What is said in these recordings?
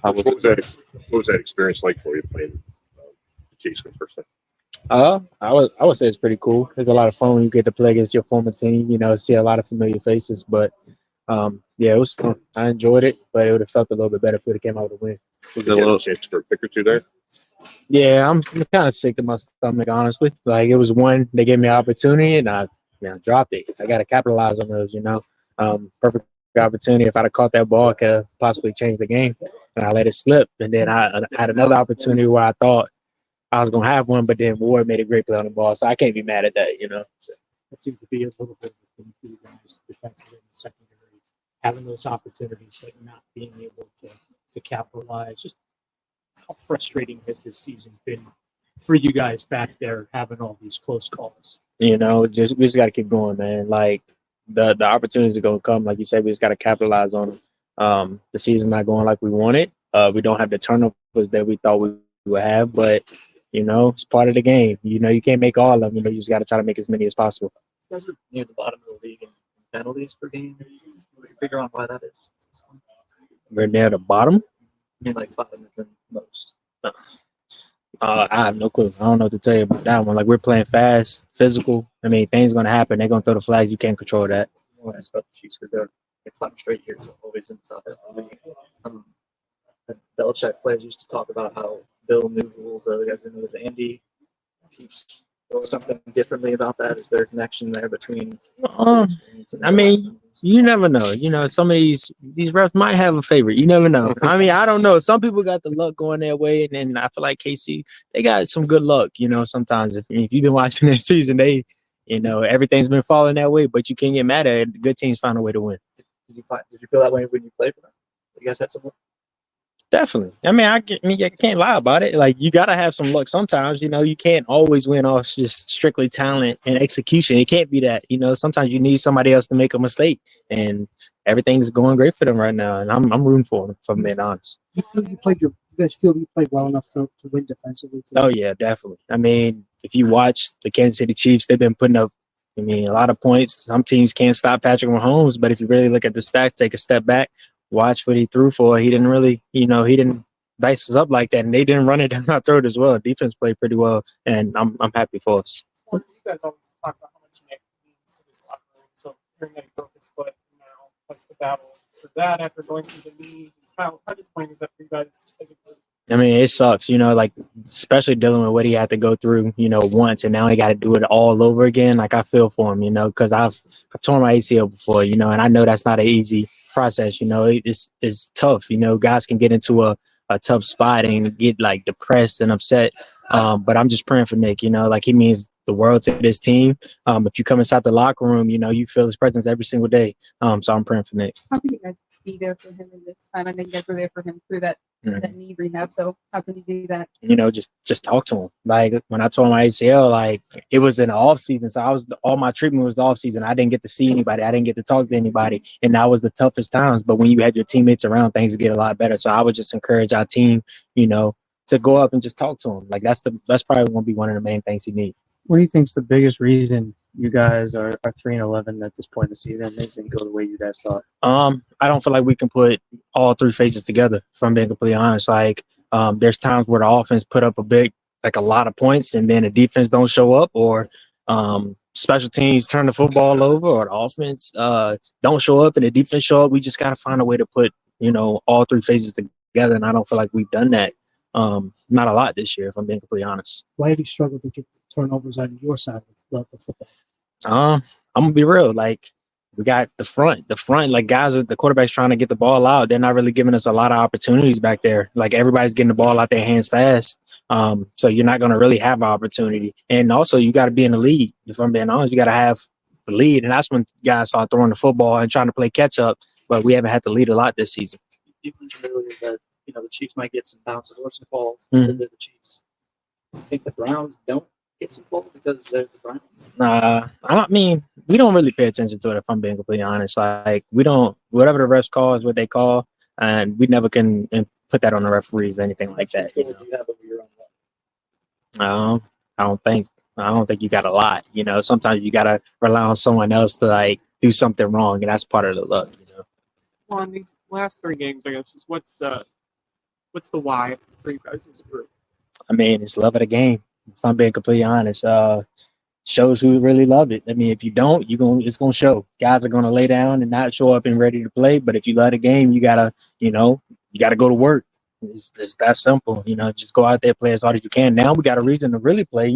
What was that experience like for you playing the Chiefs for the first time? I would say it's pretty cool. It's a lot of fun when you get to play against your former team. See a lot of familiar faces. But yeah, it was fun. I enjoyed it, but it would have felt a little bit better if we would have came out with a win. Was there a little chance for a pick or two there? Yeah, I'm kind of sick to my stomach, honestly. Like it was one, they gave me an opportunity, and I dropped it. I got to capitalize on those. Perfect opportunity. If I'd have caught that ball, I could have possibly changed the game, and I let it slip. And then I had another opportunity where I thought I was gonna have one, but then Ward made a great play on the ball, so I can't be mad at that. That seems to be a little bit of a thing for you guys, defensively in the secondary, having those opportunities but not being able to capitalize. Just how frustrating has this season been for you guys back there having all these close calls? We just got to keep going, man. Like the opportunities are gonna come. Like you said, we just got to capitalize on them. The season's not going like we wanted. We don't have the turnovers that we thought we would have, but it's part of the game. You can't make all of them. You just got to try to make as many as possible. You guys are near the bottom of the league in penalties per game. Can you figure out why that is? We're near the bottom. I mean, like bottom than most. I have no clue. I don't know what to tell you about that one. Like we're playing fast, physical. I mean, things gonna happen. They're gonna throw the flags. You can't control that. I want to ask about the Chiefs because they're 5 straight years always in the top half of the league. The Belichick players used to talk about how Bill knew rules. The other guys didn't know. Does Andy teach something differently about that? Is there a connection there between? I mean, you never know. Some of these refs might have a favorite. You never know. I mean, I don't know. Some people got the luck going their way, and then I feel like KC, they got some good luck. Sometimes if you've been watching this season, they, everything's been falling that way, but you can't get mad at it. Good teams find a way to win. Did you feel that way when you played for them? You guys had some luck? Definitely. I mean, I can't lie about it. Like, you got to have some luck sometimes. You can't always win off just strictly talent and execution. It can't be that. Sometimes you need somebody else to make a mistake, and everything's going great for them right now. And I'm rooting for them, if I'm being honest. You guys feel you played well enough to win defensively today? Oh, yeah, definitely. I mean, if you watch the Kansas City Chiefs, they've been putting up, a lot of points. Some teams can't stop Patrick Mahomes, but if you really look at the stats, take a step back, watch what he threw for. He didn't really, he didn't dice us up like that, and they didn't run it down our throat as well. Defense played pretty well, and I'm happy for us. Well, you guys always talk about how much Nick means to this locker room. So you're going to focus, but now what's the battle for that after going through the knee? Just how disappointing is that for you guys as a group? I mean, it sucks, like especially dealing with what he had to go through, once, and now he got to do it all over again. Like I feel for him, because I've torn my ACL before, and I know that's not an easy process. It's tough. Guys can get into a tough spot and get like depressed and upset. But I'm just praying for Nick. Like he means the world to this team. If you come inside the locker room, you feel his presence every single day. So I'm praying for Nick. How can you guys be there for him in this time? I know you guys were there for him through that knee rehab. So how can you do that? Just talk to him. Like when I tore my ACL, like it was in the off season. So all my treatment was off season. I didn't get to see anybody. I didn't get to talk to anybody. And that was the toughest times. But when you had your teammates around, things get a lot better. So I would just encourage our team, to go up and just talk to him. Like that's probably going to be one of the main things he needs. What do you think is the biggest reason you guys are 3-11 at this point in the season? It didn't go the way you guys thought. I don't feel like we can put all three phases together, if I'm being completely honest. Like there's times where the offense put up a lot of points, and then the defense don't show up, or special teams turn the football over, or the offense don't show up and the defense show up. We just got to find a way to put all three phases together, and I don't feel like we've done that. Not a lot this year, if I'm being completely honest. Why have you struggled to get the turnovers on your side of the football? I'm gonna be real. Like we got the front, like guys, the quarterback's trying to get the ball out. They're not really giving us a lot of opportunities back there. Like everybody's getting the ball out their hands fast. So you're not gonna really have an opportunity. And also you got to be in the lead. If I'm being honest, you got to have the lead, and that's when guys start throwing the football and trying to play catch up. But we haven't had to lead a lot this season. You mentioned earlier that the Chiefs might get some bounces or some balls because they're the Chiefs. I think the Browns don't get some balls because they're the Browns. I mean, we don't really pay attention to it, if I'm being completely honest. Like we don't, whatever the refs call is what they call, and we never can put that on the referees or anything like that. Do you have over your own I don't think you got a lot. Sometimes you gotta rely on someone else to like do something wrong, and that's part of the luck. Well, in these last 3 games, I guess, what's what's the why for you guys as a group? I mean, it's love of the game. If I'm being completely honest, shows who really love it. I mean, if you don't, it's gonna show. Guys are gonna lay down and not show up and ready to play. But if you love the game, you gotta go to work. It's that simple. Just go out there, play as hard as you can. Now we got a reason to really play.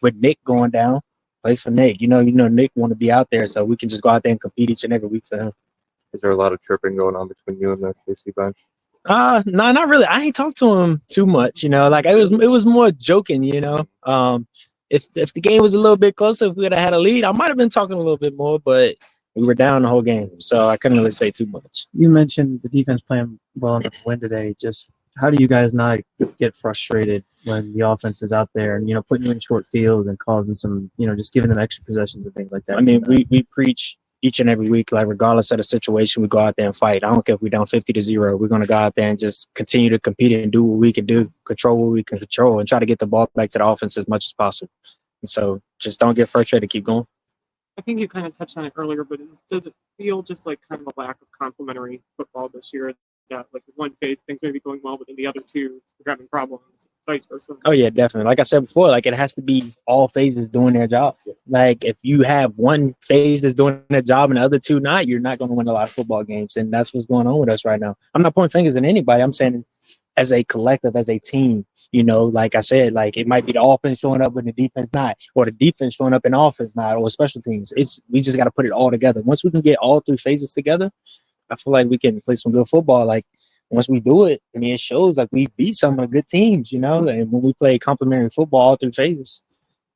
With Nick going down, play for Nick. Nick want to be out there, so we can just go out there and compete each and every week for him. Is there a lot of chirping going on between you and the KC bench? No, not really. I ain't talked to him too much, like it was more joking, If the game was a little bit closer, if we would have had a lead, I might have been talking a little bit more, but we were down the whole game, so I couldn't really say too much. You mentioned the defense playing well enough to win today. Just how do you guys not get frustrated when the offense is out there and putting you in short field and causing some just giving them extra possessions and things like that? I mean, we preach each and every week, like regardless of the situation, we go out there and fight. I don't care if we're down 50-0. We're going to go out there and just continue to compete and do what we can do, control what we can control, and try to get the ball back to the offense as much as possible. And so just don't get frustrated, keep going. I think you kind of touched on it earlier, but does it feel just like kind of a lack of complementary football this year? That like in one phase things may be going well, but in the other two you're having problems, vice versa. Oh yeah, definitely. Like I said before, like it has to be all phases doing their job. Like if you have one phase that's doing their job and the other two not, you're not going to win a lot of football games, and that's what's going on with us right now. I'm not pointing fingers at anybody. I'm saying as a collective, as a team, like I said, like it might be the offense showing up when the defense not, or the defense showing up in offense not, or special teams. We just got to put it all together. Once we can get all three phases together, I feel like we can play some good football. Like once we do it, I mean, it shows like we beat some of the good teams, and when we play complementary football all through phases,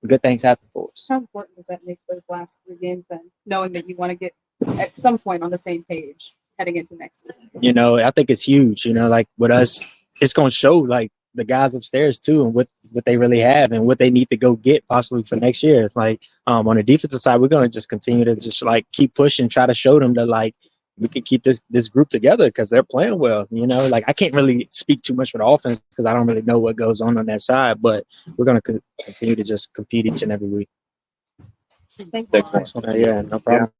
good things happen for us. How important does that make those last 3 games then, knowing that you want to get at some point on the same page heading into next season? I think it's huge. Like with us, it's going to show like the guys upstairs too, and what they really have and what they need to go get possibly for next year. It's like on the defensive side, we're going to just continue to just like keep pushing, try to show them that like we can keep this group together because they're playing well. Like I can't really speak too much for the offense because I don't really know what goes on that side, but we're going to continue to just compete each and every week. Thanks. Thanks. Yeah, no problem.